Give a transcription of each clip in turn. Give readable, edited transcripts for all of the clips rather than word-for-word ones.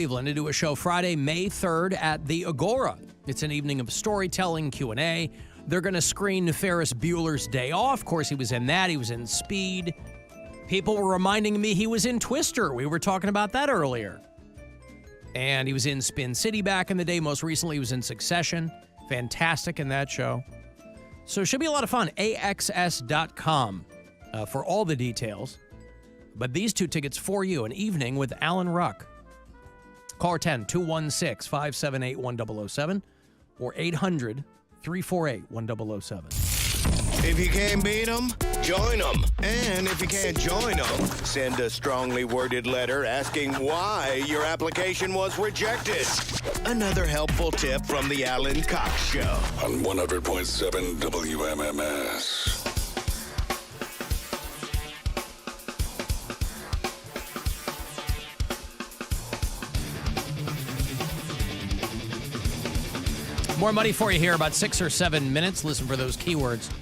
Cleveland to do a show Friday, May 3rd at the Agora. It's an evening of storytelling, Q&A. They're going to screen Ferris Bueller's Day Off. Of course, he was in that. He was in Speed. People were reminding me he was in Twister. We were talking about that earlier. And he was in Spin City back in the day. Most recently, he was in Succession. Fantastic in that show. So it should be a lot of fun. AXS.com for all the details. But these two tickets for you, an evening with Alan Ruck. Call 10-216-578-1007 or 800-348-1007. If you can't beat them, join them. And if you can't join them, send a strongly worded letter asking why your application was rejected. Another helpful tip from the Alan Cox Show. On 100.7 WMMS. More money for you here, about 6 or 7 minutes. Listen for those keywords.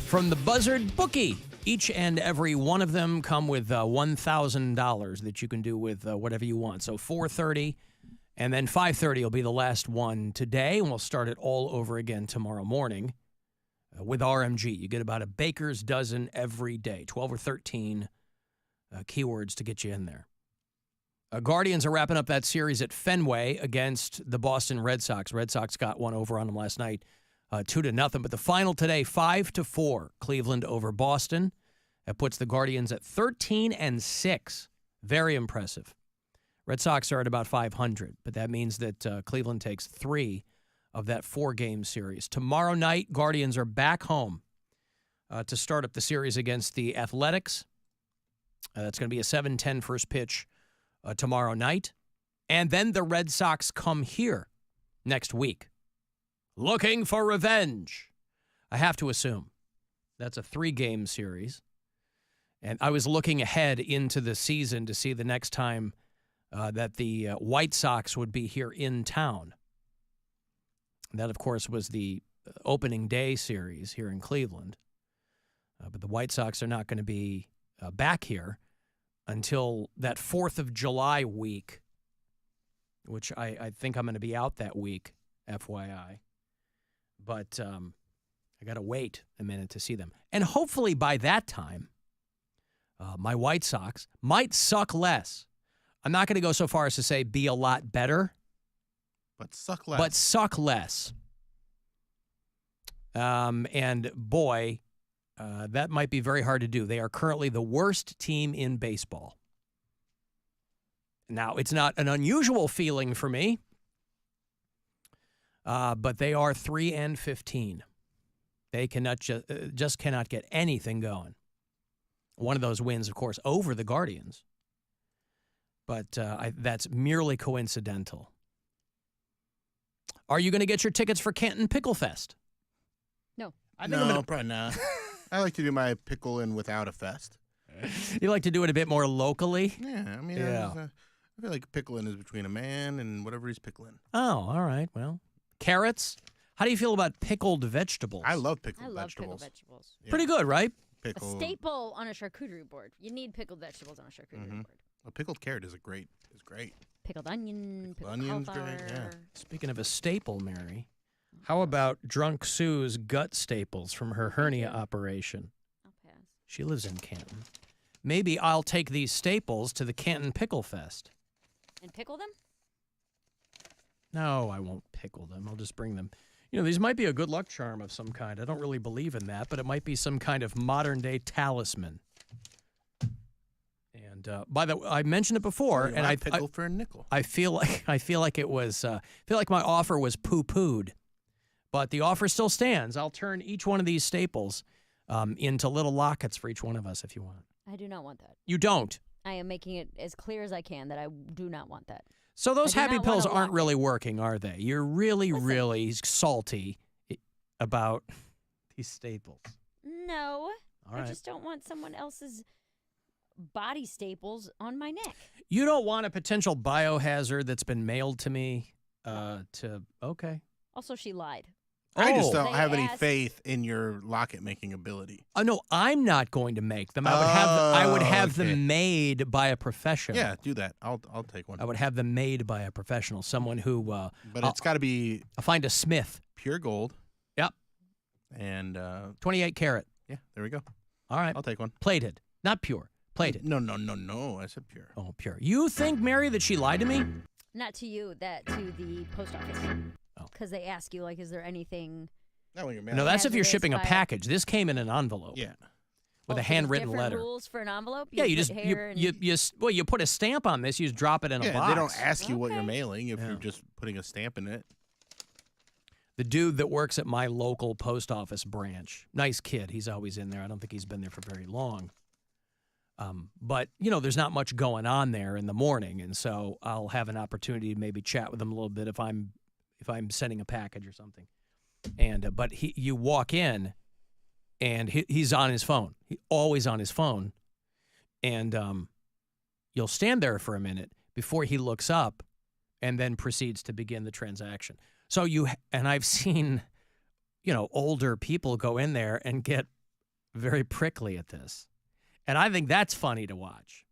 From the Buzzard Bookie. Each and every one of them come with $1,000 that you can do with whatever you want. So 4:30 and then 5:30 will be the last one today, and we'll start it all over again tomorrow morning with RMG. You get about a baker's dozen every day, 12 or 13 keywords to get you in there. Guardians are wrapping up that series at Fenway against the Boston Red Sox. Red Sox got one over on them last night, 2-0. But the final today, 5-4, Cleveland over Boston. That puts the Guardians at 13-6. Very impressive. Red Sox are at about 500, but that means that Cleveland takes 3 of that 4-game series. Tomorrow night, Guardians are back home to start up the series against the Athletics. That's going to be a 7:10 first pitch tomorrow night. And then the Red Sox come here next week, looking for revenge. I have to assume that's a 3-game series. And I was looking ahead into the season to see the next time that the White Sox would be here in town. That, of course, was the opening day series here in Cleveland. But the White Sox are not going to be back here until that 4th of July week, which I think I'm going to be out that week, FYI. But I got to wait a minute to see them. And hopefully by that time, my White Sox might suck less. I'm not going to go so far as to say be a lot better. But suck less. But suck less. And boy, that might be very hard to do. They are currently the worst team in baseball. Now, it's not an unusual feeling for me, but they are 3-15. They cannot just cannot get anything going. One of those wins, of course, over the Guardians, but that's merely coincidental. Are you going to get your tickets for Canton Pickle Fest? No. No, probably not. I like to do my pickle in without a fest. You like to do it a bit more locally? Yeah, I mean, I feel like pickling is between a man and whatever he's pickling. Oh, all right. Well, carrots. How do you feel about pickled vegetables? I love pickled I love vegetables. pickled vegetables. Yeah. Pretty good, right? A staple on a charcuterie board. You need pickled vegetables on a charcuterie board. A pickled carrot is great. Pickled onion, Pickled pickled onion's cauliflower. great, yeah. Speaking of a staple, Mary, how about Drunk Sue's gut staples from her hernia operation? I'll pass. She lives in Canton. Maybe I'll take these staples to the Canton Pickle Fest. And pickle them? No, I won't pickle them. I'll just bring them. You know, these might be a good luck charm of some kind. I don't really believe in that, but it might be some kind of modern-day talisman. And by the way, I mentioned it before, and I pickle for a nickel. I feel like it was my offer was poo-pooed, but the offer still stands. I'll turn each one of these staples into little lockets for each one of us if you want. I do not want that. You don't. I am making it as clear as I can that I do not want that. So those happy pills aren't lock really working, are they? You're really salty about these staples. No. All right. I just don't want someone else's body staples on my neck. You don't want a potential biohazard that's been mailed to me okay. Also, she lied. I just Oh. don't They have any asked- faith in your locket making ability. No, I'm not going to make them. I would have okay. them made by a professional. Yeah, do that. I'll take one. I would have them made by a professional, someone who. But it's got to be I'll find a smith. pure gold. Yep, And 28 karat. yeah, there we go. All right, I'll take one. plated, not pure. Plated. No. I said pure. Oh, pure. You think, Mary, that she lied to me? Not to you, that to the post office. Oh. Because they ask you, like, is there anything? Not when you're No, that's if you're Hazardous shipping a fire. package. This came in an envelope. Yeah. With a Oh, so there's handwritten different letter. rules for an envelope? Yeah, you put just hair and- you put a stamp on this. You just drop it in a Yeah, box. they don't ask you what you're Okay. mailing if Yeah. you're just putting a stamp in it. The dude that works at my local post office branch, nice kid. He's always in there. I don't think he's been there for very long. But there's not much going on there in the morning, and so I'll have an opportunity to maybe chat with him a little bit if I'm sending a package or something. And but you walk in, and he's on his phone. He's always on his phone, and you'll stand there for a minute before he looks up, and then proceeds to begin the transaction. So I've seen, older people go in there and get very prickly at this. And I think that's funny to watch.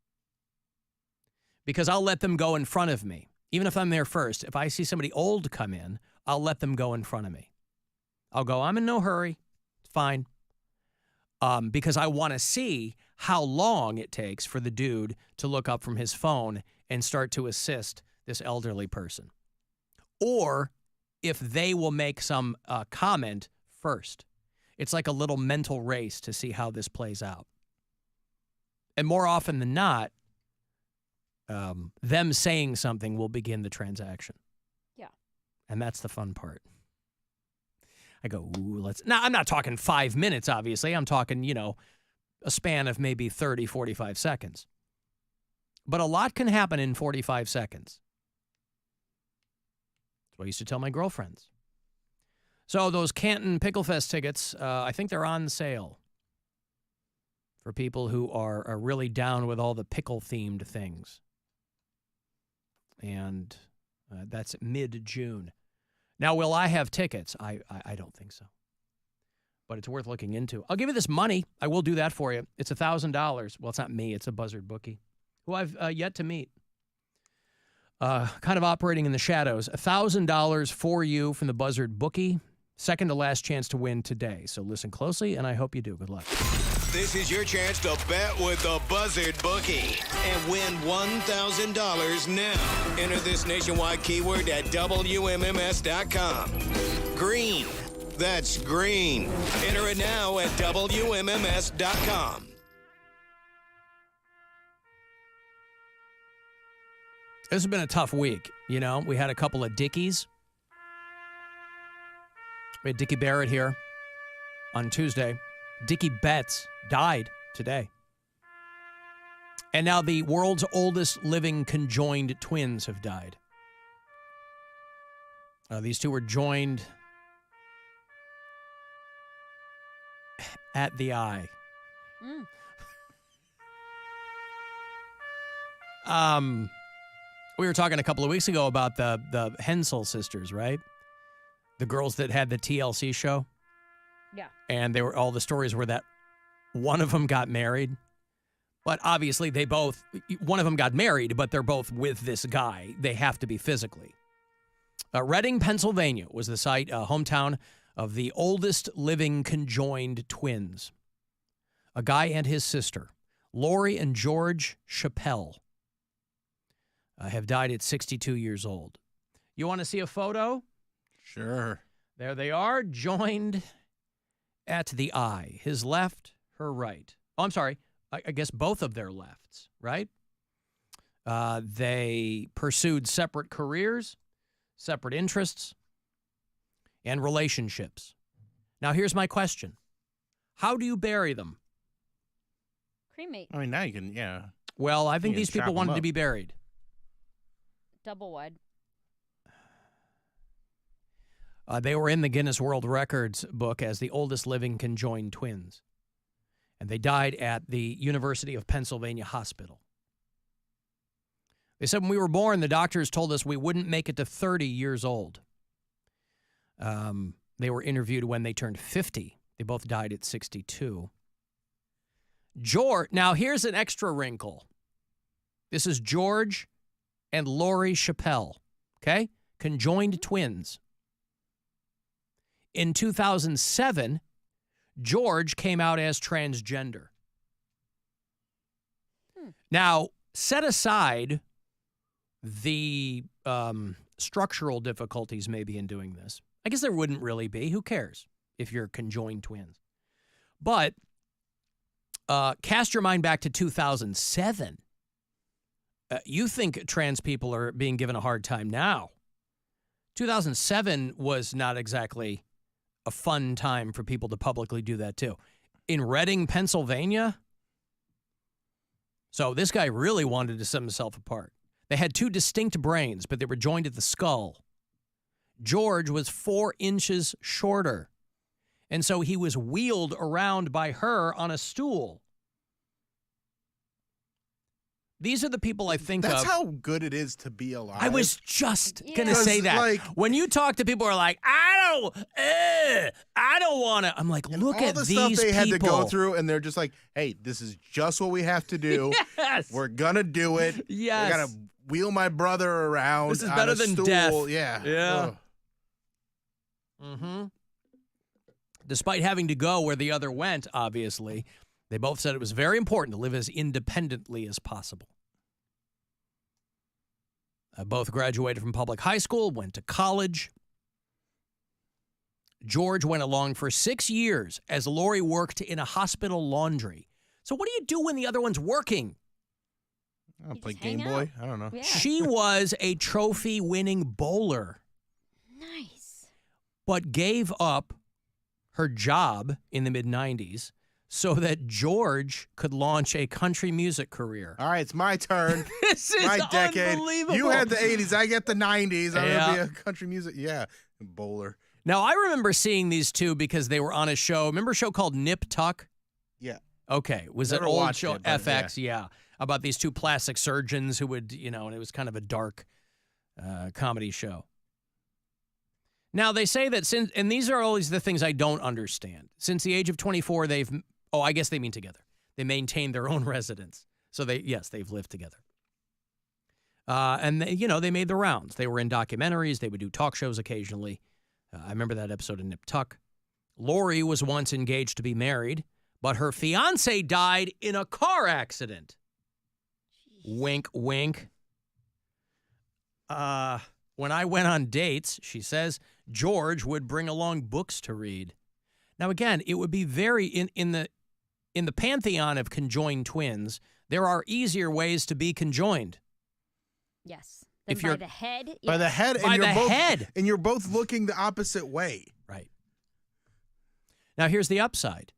Because I'll let them go in front of me. Even if I'm there first, if I see somebody old come in, I'll let them go in front of me. I'll go, I'm in no hurry. It's fine. Because I want to see how long it takes for the dude to look up from his phone and start to assist this elderly person. Or if they will make some comment first. It's like a little mental race to see how this plays out. And more often than not, them saying something will begin the transaction. Yeah. And that's the fun part. I go, ooh, now, I'm not talking 5 minutes, obviously. I'm talking, a span of maybe 30, 45 seconds. But a lot can happen in 45 seconds. That's what I used to tell my girlfriends. So those Canton Pickle Fest tickets, I think they're on sale for people who are really down with all the pickle-themed things. And that's mid-June. Now, will I have tickets? I don't think so. But it's worth looking into. I'll give you this money. I will do that for you. It's $1,000. Well, it's not me. It's a Buzzard bookie who I've yet to meet. Kind of operating in the shadows. $1,000 for you from the Buzzard bookie. Second to last chance to win today. So listen closely, and I hope you do. Good luck. This is your chance to bet with the Buzzard Bookie and win $1,000 now. Enter this nationwide keyword at WMMS.com. Green. That's green. Enter it now at WMMS.com. This has been a tough week. We had a couple of Dickies. We had Dickie Barrett here on Tuesday. Dickie Betts died today. And now the world's oldest living conjoined twins have died. These two were joined at the eye. We were talking a couple of weeks ago about the Hensel sisters, right? The girls that had the TLC show. Yeah. And all the stories were that one of them got married. But obviously one of them got married, but they're both with this guy. They have to be physically. Reading, Pennsylvania was the site, hometown of the oldest living conjoined twins. A guy and his sister, Lori and George Chappelle, have died at 62 years old. You want to see a photo? Sure. There they are, joined at the eye. His left, her right. Oh, I'm sorry. I guess both of their lefts, right? They pursued separate careers, separate interests, and relationships. Now, here's my question. How do you bury them? Cremate. I mean, now you can, yeah. Well, I think You can these people chop 'em wanted to up. be buried. Double wide. They were in the Guinness World Records book as the oldest living conjoined twins. And they died at the University of Pennsylvania Hospital. They said when we were born, the doctors told us we wouldn't make it to 30 years old. They were interviewed when they turned 50. They both died at 62. Now here's an extra wrinkle. This is George and Lori Chappelle, okay? Conjoined twins. In 2007, George came out as transgender. Now, set aside the structural difficulties maybe in doing this. I guess there wouldn't really be. Who cares if you're conjoined twins? But cast your mind back to 2007. You think trans people are being given a hard time now. 2007 was not exactly a fun time for people to publicly do that too. In Reading, Pennsylvania. So this guy really wanted to set himself apart. They had two distinct brains, but they were joined at the skull. George was 4 inches shorter, and so he was wheeled around by her on a stool. These are the people I think That's of. how good it is to be alive. I was just going to say that. Like, when you talk to people who are like, I don't want to. I'm like, look all at the these stuff they had to go people. through, and they're just like, hey, this is just what we have to do. Yes. We're going to do it. Yes. I got to wheel my brother around. This is on better a than stool. death. Yeah. Yeah. Ugh. Mm-hmm. Despite having to go where the other went, obviously, they both said it was very important to live as independently as possible. Both graduated from public high school, went to college. George went along for 6 years as Lori worked in a hospital laundry. So what do you do when the other one's working? I'll You play just hang Game out. Boy. I don't know. Yeah. She was a trophy-winning bowler, Nice. but gave up her job in the mid-'90s so that George could launch a country music career. All right, it's my turn. This is My decade. unbelievable. You had the 80s. I get the 90s. I'm Yeah. going to be a country music. Yeah. Bowler. Now, I remember seeing these two because they were on a show. Remember a show called Nip Tuck? Yeah. Okay. Was Never an old watched show, it, but FX, yeah. About these two plastic surgeons who would, and it was kind of a dark comedy show. Now, they say that and these are always the things I don't understand. Since the age of 24, I guess they mean together. They maintain their own residence. So they've lived together. And they made the rounds. They were in documentaries. They would do talk shows occasionally. I remember that episode of Nip Tuck. Lori was once engaged to be married, but her fiance died in a car accident. Wink, wink. When I went on dates, she says, George would bring along books to read. Now, again, it would be very in the pantheon of conjoined twins, there are easier ways to be conjoined. Yes. If Then by you're- the head. By the yes. head. By and the you're both, head. And you're both looking the opposite way. Right. Now, here's the upside.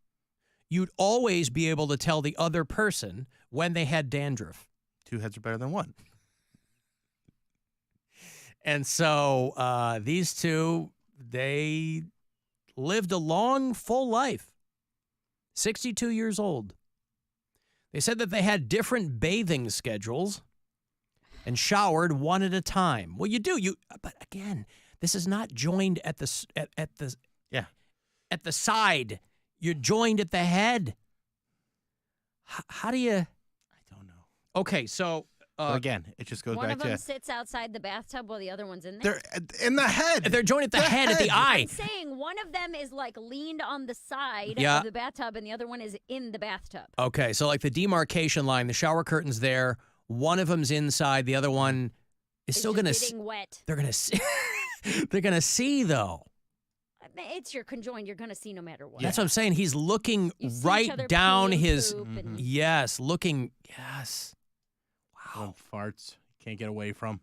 You'd always be able to tell the other person when they had dandruff. 2 heads are better than 1. And so these two, they lived a long, full life. 62 years old. They said that they had different bathing schedules and showered one at a time. Well, you do. But again, this is not joined at the at the side. You're joined at the head. How do you? I don't know. Okay, so But again, it just goes One back of them to sits outside the bathtub while the other one's in there. they're in the head. they're joined at the head, at the eye. I'm saying one of them is like leaned on the side Yeah. of the bathtub and the other one is in the bathtub. Okay, so like the demarcation line, the shower curtain's there. One of them's inside. The other one is It's still just gonna. getting wet. They're gonna see. They're gonna see though. It's your conjoined. You're going to see no matter what. That's what I'm saying. He's looking You see each right other down pee and his. poop and- Yes, looking. Yes. Wow. Farts. Can't get away from.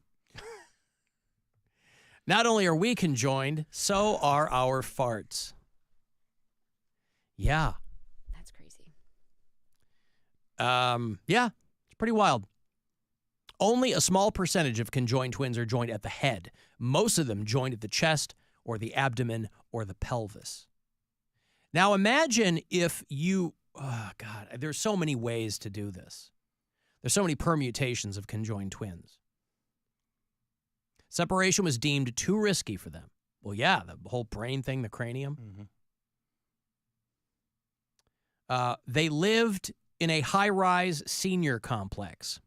Not only are we conjoined, so are our farts. Yeah. That's crazy. Yeah, it's pretty wild. Only a small percentage of conjoined twins are joined at the head. Most of them joined at the chest or the abdomen or the pelvis. Now imagine if you, oh God, there's so many ways to do this. There's so many permutations of conjoined twins. Separation was deemed too risky for them. Well, yeah, the whole brain thing, the cranium. They lived in a high-rise senior complex.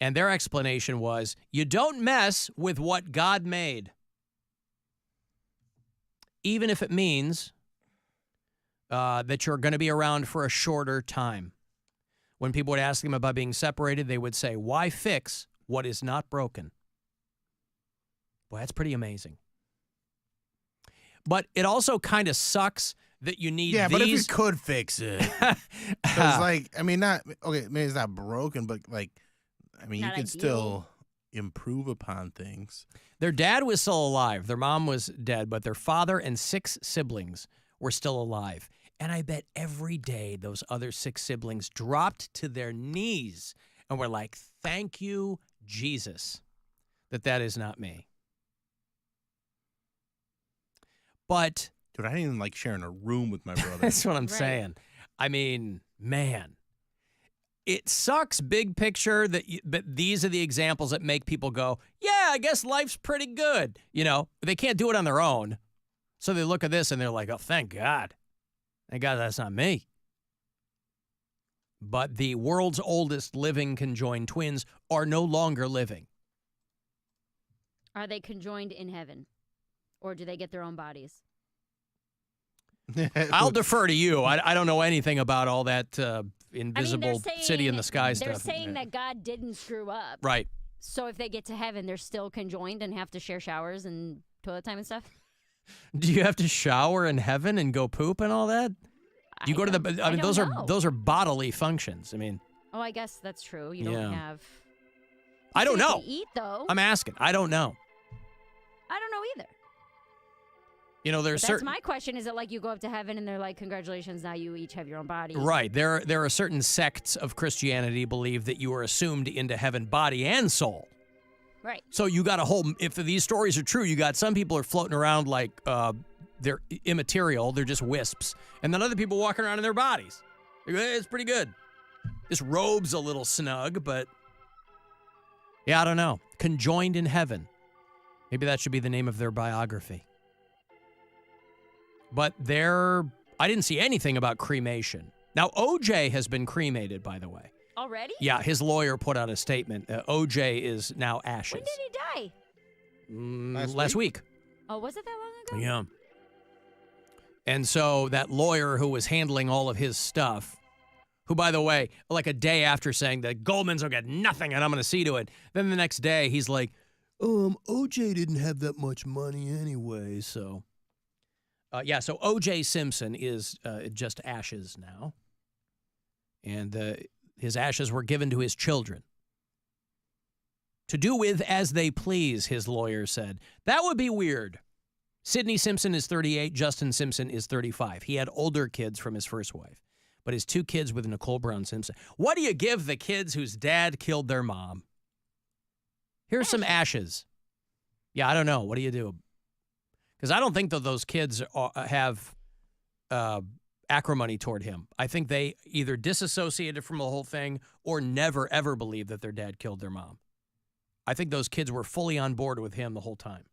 And their explanation was, you don't mess with what God made. Even if it means that you're going to be around for a shorter time. When people would ask them about being separated, they would say, why fix what is not broken? Well, that's pretty amazing. But it also kind of sucks that you need Yeah, these. but if you could fix it. Because, like, I mean, maybe it's not broken, but, like, I mean, Not you could ideal. still improve upon things. Their dad was still alive. Their mom was dead, but their father and 6 siblings were still alive. And I bet every day those other 6 siblings dropped to their knees and were like, thank you, Jesus, that is not me. But Dude, I didn't even like sharing a room with my brother. that's what I'm Right. saying. I mean, man, it sucks big picture but these are the examples that make people go, yeah, I guess life's pretty good. You know, they can't do it on their own. So they look at this and they're like, oh, thank God. Thank God that's not me. But the world's oldest living conjoined twins are no longer living. Are they conjoined in heaven? Or do they get their own bodies? I'll defer to you. I don't know anything about all that invisible they're city in the sky They're stuff. saying that God didn't screw up. Right. So if they get to heaven, they're still conjoined and have to share showers and toilet time and stuff? Do you have to shower in heaven and go poop and all that? You go to the. I mean, those are bodily functions. I mean. Oh, I guess that's true. You don't have. I don't So you know. can eat though. I'm asking. I don't know. I don't know either. You know, there's But that's certain. my question. Is it like you go up to heaven and they're like, congratulations, now you each have your own body? Right. There are certain sects of Christianity believe that you are assumed into heaven, body and soul. Right. So you got a whole. If these stories are true, you got some people are floating around like they're immaterial. They're just wisps, and then other people walking around in their bodies. It's pretty good. This robe's a little snug, but yeah, I don't know. Conjoined in heaven. Maybe that should be the name of their biography. But I didn't see anything about cremation. Now, OJ has been cremated, by the way. Already? Yeah, his lawyer put out a statement. OJ is now ashes. When did he die? Last week. Oh, was it that long ago? Yeah. And so that lawyer who was handling all of his stuff, who, by the way, like a day after saying that Goldman's will get nothing and I'm going to see to it, then the next day he's like, OJ didn't have that much money anyway, so. So O.J. Simpson is just ashes now. And his ashes were given to his children. To do with as they please, his lawyer said. That would be weird. Sidney Simpson is 38. Justin Simpson is 35. He had older kids from his first wife. But his 2 kids with Nicole Brown Simpson. What do you give the kids whose dad killed their mom? Here's some ashes. Yeah, I don't know. What do you do? Because I don't think that those kids have acrimony toward him. I think they either disassociated from the whole thing or never, ever believed that their dad killed their mom. I think those kids were fully on board with him the whole time.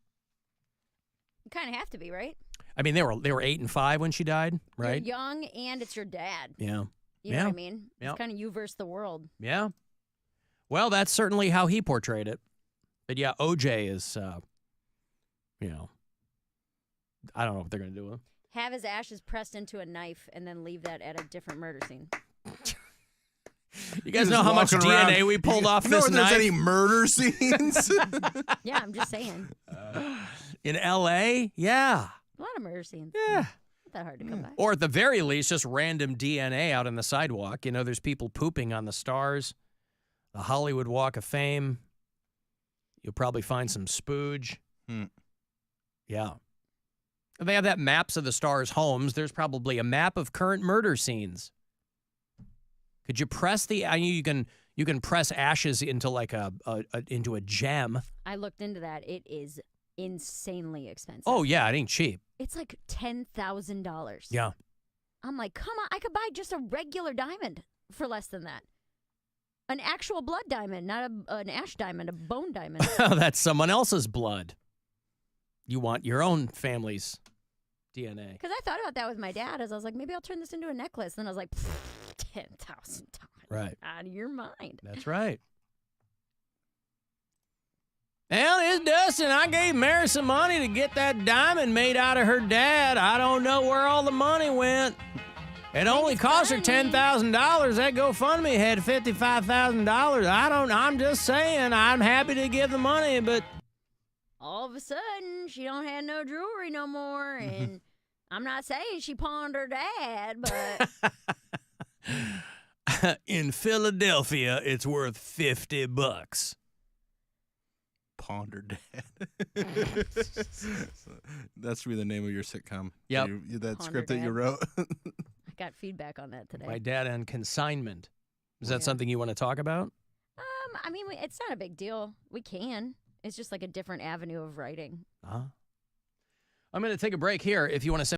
You kind of have to be, right? I mean, they were 8 and 5 when she died, right? You're young and it's your dad. Yeah. You know what I mean? Yeah. It's kind of you versus the world. Yeah. Well, that's certainly how he portrayed it. But yeah, OJ is, I don't know what they're going to do with him. Have his ashes pressed into a knife and then leave that at a different murder scene. You guys know how much DNA we pulled off You know this if there's knife? any murder scenes? Yeah, I'm just saying. In L.A.? Yeah. A lot of murder scenes. Yeah. Not that hard to come by. Or at the very least, just random DNA out on the sidewalk. You know, there's people pooping on the stars. The Hollywood Walk of Fame. You'll probably find some spooge. Yeah. They have that maps of the stars' homes. There's probably a map of current murder scenes. Could you press you can press ashes into like into a gem. I looked into that. It is insanely expensive. Oh yeah, it ain't cheap. It's like $10,000. Yeah. I'm like, come on, I could buy just a regular diamond for less than that. An actual blood diamond, not an ash diamond, a bone diamond. That's someone else's blood. You want your own family's DNA. Because I thought about that with my dad, as I was like, maybe I'll turn this into a necklace. Then I was like, $10,000. Right. Out of your mind. That's right. Well, it's Dustin. I gave Mary some money to get that diamond made out of her dad. I don't know where all the money went. It only cost her $10,000. That GoFundMe had $55,000. I'm just saying, I'm happy to give the money, but All of a sudden, she don't have no jewelry no more. And I'm not saying she pawned her dad, but in Philadelphia, it's worth $50. Ponder Dad. That's really the name of your sitcom. Yep. That Ponder script that you Dad. wrote. I got feedback on that today. My dad on consignment. Is that Yeah. something you want to talk about? I mean, it's not a big deal. We can. It's just like a different avenue of writing. I'm going to take a break here. If you want to send